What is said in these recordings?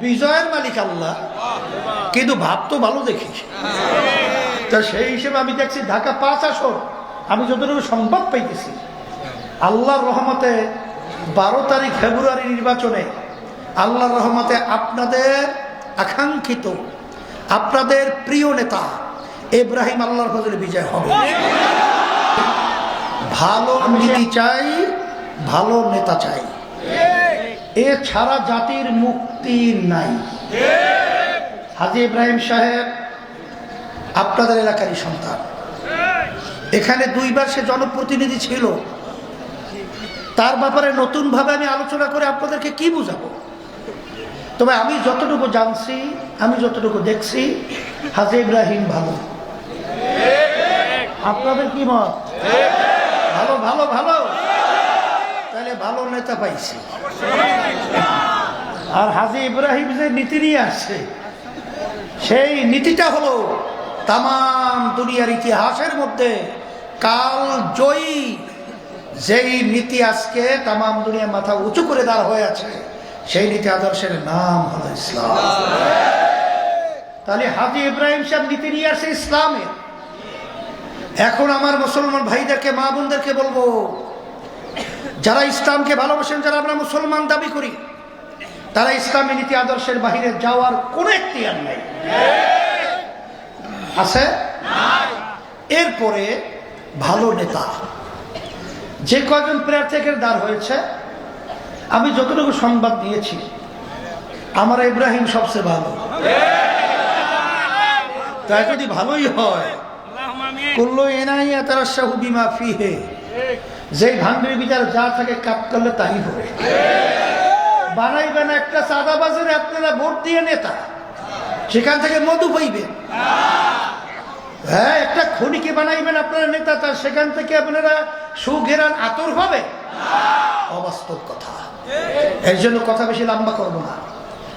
বিজয়ের মালিক আল্লাহ, কিন্তু ভাব তো ভালো দেখি। তা সেই হিসেবে আমি দেখছি ঢাকা 5 আসন আমি যতটুকু সংবাদ পাইতেছি, আল্লাহর রহমতে 12 তারিখ ফেব্রুয়ারি নির্বাচনে আল্লাহর রহমতে আপনাদের আকাঙ্ক্ষিত, আপনাদের প্রিয় নেতা ইব্রাহিম আল্লাহর ফজলে বিজয় হবে। ভালো নীতি চাই, ভালো নেতা চাই, এছাড়া জাতির মুক্তি নাই। হাজী ইব্রাহিম সাহেব আপনাদের এলাকারই সন্তান, এখানে 2 বার সে জনপ্রতিনিধি ছিল। তার ব্যাপারে নতুন ভাবে আমি আলোচনা করে আপনাদেরকে কি বুঝাবো? তবে আমি যতটুকু জানছি, আমি যতটুকু দেখছি, হাজী ইব্রাহিম ভালো। আপনাদের কি মত? ভালো ভালো ভালো, তাহলে ভালো নেতা পাইছি। আর হাজী ইব্রাহিম যে নীতি নিয়ে আসছে, সেই নীতিটা হলো তাম দুনিয়ার ইতিহাসের মধ্যে কাল জয়ী যেই নীতি আজকে তাম দুনিয়া মাথা উঁচু করে দাঁড় হয়ে আছে, সেই নীতি আদর্শের নাম হলো ইসলাম। তাহলে হাজী ইব্রাহিম সাহেব নীতি নিয়ে আসে ইসলামের। এখন আমার মুসলমান ভাইদেরকে, মা বোনদেরকে বলবো, যারা ইসলামকে ভালোবাসেন, যারা আমরা মুসলমান দাবি করি, তারা ইসলামী নীতি আদর্শের বাহিরে যাওয়ার কোনো এখতিয়ার নাই, আছে? এরপরে ভালো নেতা যে কয়জন প্রার্থী থেকে দাঁড় হয়েছে, আমি যতটুকু সংবাদ দিয়েছি, আমার ইব্রাহিম সবচেয়ে ভালো। তাই যদি ভালোই হয়, কুল্লু ইনাইয়া তারাশাহু বিমা ফিহি, যেই ভান্ডের বিচার যা থাকে কাপ করলে তাই হবে। বানাইবেন একটা চাঁদাবাজের আপনারা ভোট দিয়ে নেতা, সেখান থেকে মধু পাইবেন। হ্যাঁ, একটা খনিকে বানাইবেন আপনারা নেতা, তার সেখান থেকে আপনারা সুঘেরান আতর হবে। অবাস্তব কথা। এর জন্য কথা বেশি লম্বা করব না,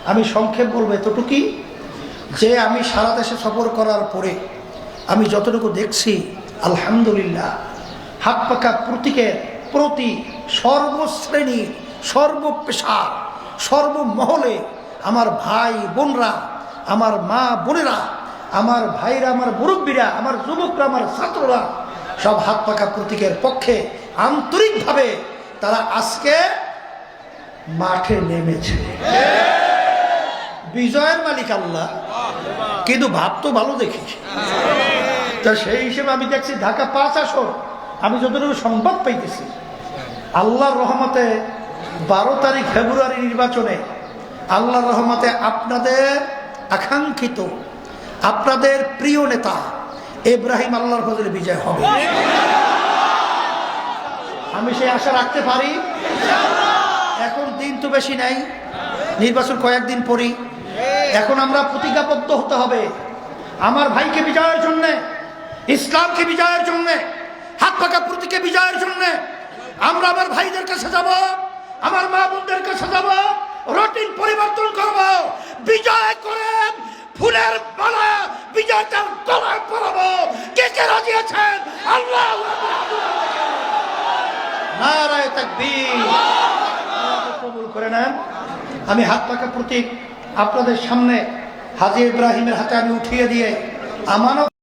আমি সংক্ষেপ বলবো এতটুকুই যে আমি সারা দেশে সফর করার পরে আমি যতটুকু দেখছি, আলহামদুলিল্লাহ, হাত পাকা প্রতীকের প্রতি সর্বশ্রেণী, সর্বপেশার, সর্বমহলে আমার ভাই বোনরা, আমার মা বোনেরা, আমার ভাইরা, আমার মুরব্বীরা, আমার যুবকরা, আমার ছাত্ররা সব হাত পাকা প্রতীকের পক্ষে আন্তরিকভাবে তারা আজকে মাঠে নেমেছে। বিজয়ের মালিক আল্লাহ, কিন্তু ভাব তো ভালো দেখি। তা সেই হিসেবে আমি দেখছি ঢাকা 5 আসন আমি যতটুকু সংবাদ পাইতেছি, আল্লাহর রহমতে 12 তারিখ ফেব্রুয়ারি নির্বাচনে আল্লাহর রহমতে আপনাদের আকাঙ্ক্ষিত, আপনাদের প্রিয় নেতা ইব্রাহিম আল্লাহর ফজলে বিজয় হবে। আমি সেই আশা রাখতে পারি। এখন দিন তো বেশি নাই, নির্বাচন কয়েকদিন পরই। এখন আমরা প্রতিজ্ঞাবদ্ধ হতে হবে আমার ভাইকে বিজয়ের জন্য, ইসলামকে বিজয়ের জন্য, হাত পাকা প্রতীকে বিজয়ের জন্য। আমরা আমার ভাইদের কাছে যাব, আমার মা বোনদের কাছে যাব, রুটিন পরিবর্তন করব, বিজয় করে ফুলের মালা বিজয়টার গলায় পরাবো। কে কে রাজি আছেন? আল্লাহু আকবার, নারায়ে তাকবীর, কবুল করে নেন। আমি হাত পাকা প্রতীক আপনাদের সামনে হাজী ইব্রাহিমের হাতে আমি উঠিয়ে দিয়ে আমানত